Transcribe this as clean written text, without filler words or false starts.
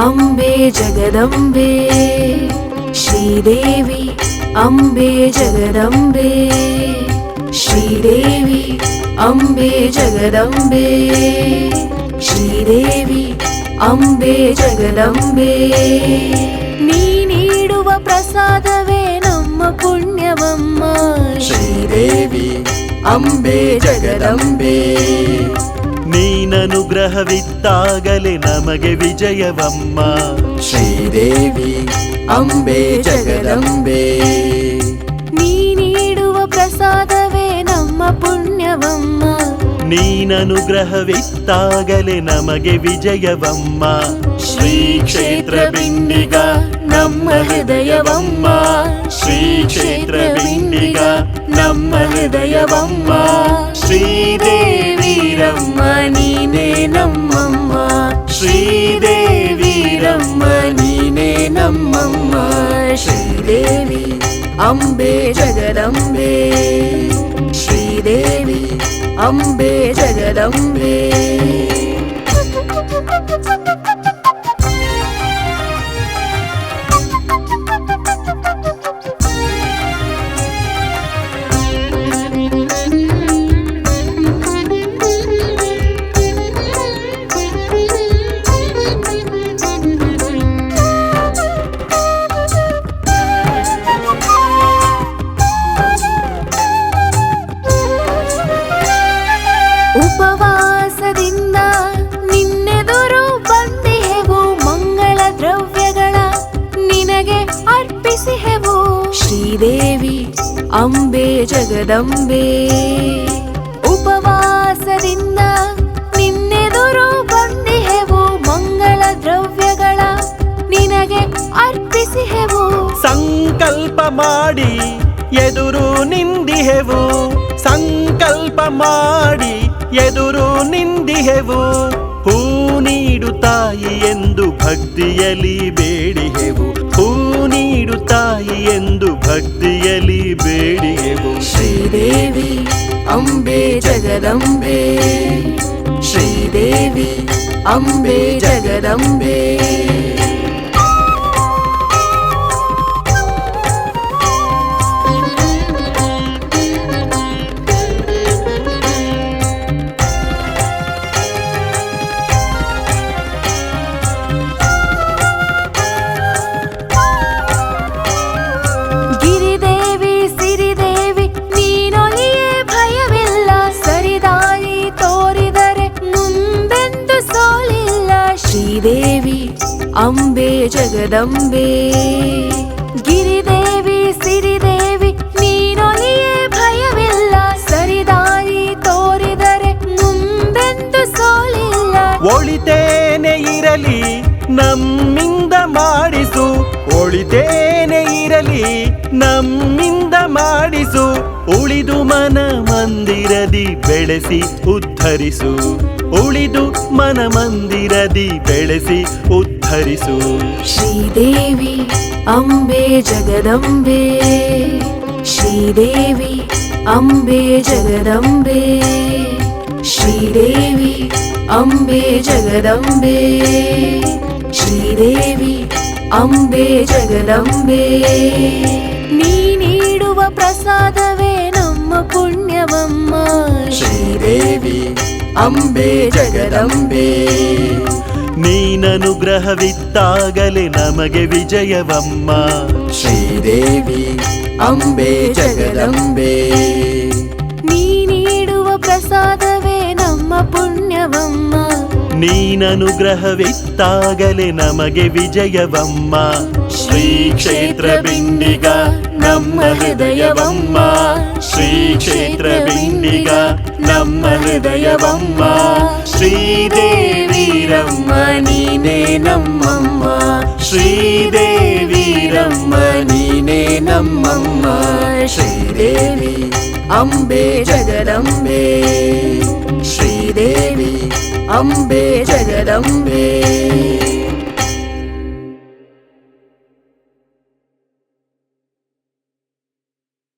ಅಂಬೆ ಜಗದಂಬೆ ಶ್ರೀದೇವಿ ಅಂಬೆ ಜಗದಂಬೆ ಶ್ರೀದೇವಿ ಅಂಬೆ ಜಗದಂಬೆ ಶ್ರೀದೇವಿ ಅಂಬೆ ಜಗದಂಬೆ ನೀ ನೀಡುವ ಪ್ರಸಾದವೇ ನಮ್ಮ ಪುಣ್ಯವಮ್ಮ ಶ್ರೀದೇವಿ ಅಂಬೆ ಜಗದಂಬೆ ನೀನನುಗ್ರಹವಿತ್ತಾಗಲೇ ನಮಗೆ ವಿಜಯವಮ್ಮ ಶ್ರೀದೇವಿ ಅಂಬೆ ಜಗದಂಬೆ ನೀ ನೀಡುವ ಪ್ರಸಾದವೇ ನಮ್ಮ ಪುಣ್ಯವಮ್ಮ ನೀನನುಗ್ರಹವಿತ್ತಾಗಲೇ ನಮಗೆ ವಿಜಯವಮ್ಮ ಶ್ರೀ ಕ್ಷೇತ್ರ ಬಿಂಡಿಗ ನಮ್ಮ ಹೃದಯವಮ್ಮ ಶ್ರೀ ಕ್ಷೇತ್ರ ಬಿಂಡಿಗ ನಮ್ಮ ಹೃದಯವಮ್ಮ ಶ್ರೀದೇವಿರಮ್ಮ ನೀನೇ ನಮ್ಮಮ್ಮ ಶ್ರೀದೇವಿರಮ್ಮ ನೀನೇ ನಮ್ಮಮ್ಮ ಶ್ರೀದೇವಿ ಅಂಬೆ ಜಗದಂಬೆ ಶ್ರೀದೇವಿ ಅಂಬೆ ಜಗದಂಬೆ ಉಪವಾಸದಿಂದ ನಿನ್ನೆದುರು ಬಂದಿಹೆವು ಮಂಗಳ ದ್ರವ್ಯಗಳ ನಿನಗೆ ಅರ್ಪಿಸಿಹೆವು ಶ್ರೀದೇವಿ ಅಂಬೆ ಜಗದಂಬೆ ಉಪವಾಸದಿಂದ ನಿನ್ನೆದುರು ಬಂದಿಹೆವು ಮಂಗಳ ದ್ರವ್ಯಗಳ ನಿನಗೆ ಅರ್ಪಿಸಿಹೆವು ಸಂಕಲ್ಪ ಮಾಡಿ ಎದುರು ನಿಂದಿಹೆವು ಸಂಕಲ್ಪ ಮಾಡಿ ಎದುರು ನಿಂದಿಹೆವು ಹೂ ನೀಡು ತಾಯಿ ಎಂದು ಭಕ್ತಿಯಲ್ಲಿ ಬೇಡಿಹೆವು ಹೂ ನೀಡು ತಾಯಿ ಎಂದು ಭಕ್ತಿಯಲ್ಲಿ ಬೇಡಿಹೆವು ಶ್ರೀದೇವಿ ಅಂಬೆ ಜಗದಂಬೆ ಶ್ರೀದೇವಿ ಅಂಬೆ ಜಗದಂಬೆ ಗಿರಿದೇವಿ ಸಿರಿದೇವಿ ನೀನೊಲಿಯೇ ಭಯವಿಲ್ಲ ಸರಿದಾರಿ ತೋರಿದರೆ ಮುಂದೆಂದು ಸೋಲಿಲ್ಲ ಶ್ರೀದೇವಿ ಅಂಬೆ ಜಗದಂಬೆ ಗಿರಿದೇವಿ ಸಿರಿದೇವಿ ನೀನೊಲಿಯೇ ಭಯವಿಲ್ಲ ಸರಿದಾರಿ ತೋರಿದರೆ ಮುಂದೆಂದು ಸೋಲಿಲ್ಲ ಒಳಿತೇನೆ ಇರಲಿ ನಮ್ಮಿಂದ ಮಾಡಿಸು ಒಳಿತೇನೆ ಇರಲಿ ನಮ್ಮಿಂದ ಮಾಡಿಸು ಉಳಿದು ಮನ ಮಂದಿರದಿ ಬೆಳೆಸಿ ಉದ್ಧರಿಸು ಉಳಿದು ಮನ ಮಂದಿರದಿ ಬೆಳೆಸಿ ಉದ್ಧರಿಸು ಶ್ರೀದೇವಿ ಅಂಬೆ ಜಗದಂಬೆ ಶ್ರೀದೇವಿ ಅಂಬೆ ಜಗದಂಬೆ ಶ್ರೀದೇವಿ ಅಂಬೆ ಜಗದಂಬೆ ಶ್ರೀದೇವಿ ಅಂಬೆ ಜಗದಂಬೆ ನೀ ನೀಡುವ ಪ್ರಸಾದವೇ ನಮ್ಮ ಪುಣ್ಯವಮ್ಮ ಶ್ರೀದೇವಿ ಅಂಬೆ ಜಗದಂಬೆ ನೀನನುಗ್ರಹವಿತ್ತಾಗಲೇ ನಮಗೆ ವಿಜಯವಮ್ಮ ಶ್ರೀದೇವಿ ಅಂಬೆ ಜಗದಂಬೆ ನೀ ನೀಡುವ ಪ್ರಸಾದವೇ ನಮ್ಮ ಪುಣ್ಯವಮ್ಮ ನೀನನುಗ್ರಹವಿತ್ತಾಗಲೇ ನಮಗೆ ವಿಜಯವಮ್ಮ ಶ್ರೀ ಕ್ಷೇತ್ರ ಬಿಂಡಿಗ ನಮ್ಮ ಹೃದಯವಮ್ಮ ಶ್ರೀ ಕ್ಷೇತ್ರ ಬಿಂಡಿಗ ನಮ್ಮ ಹೃದಯವಮ್ಮ ಶ್ರೀದೇವಿರಮ್ಮ ನೀನೇ ನಮ್ಮಮ್ಮ ಶ್ರೀದೇವಿರಮ್ಮ ನೀನೇ ನಮ್ಮಮ್ಮ ಶ್ರೀದೇವಿ ಅಂಬೆ ಜಗದಂಬೆ ಶ್ರೀದೇವಿ ಅಂಬೆ ಜಗದಂಬೆ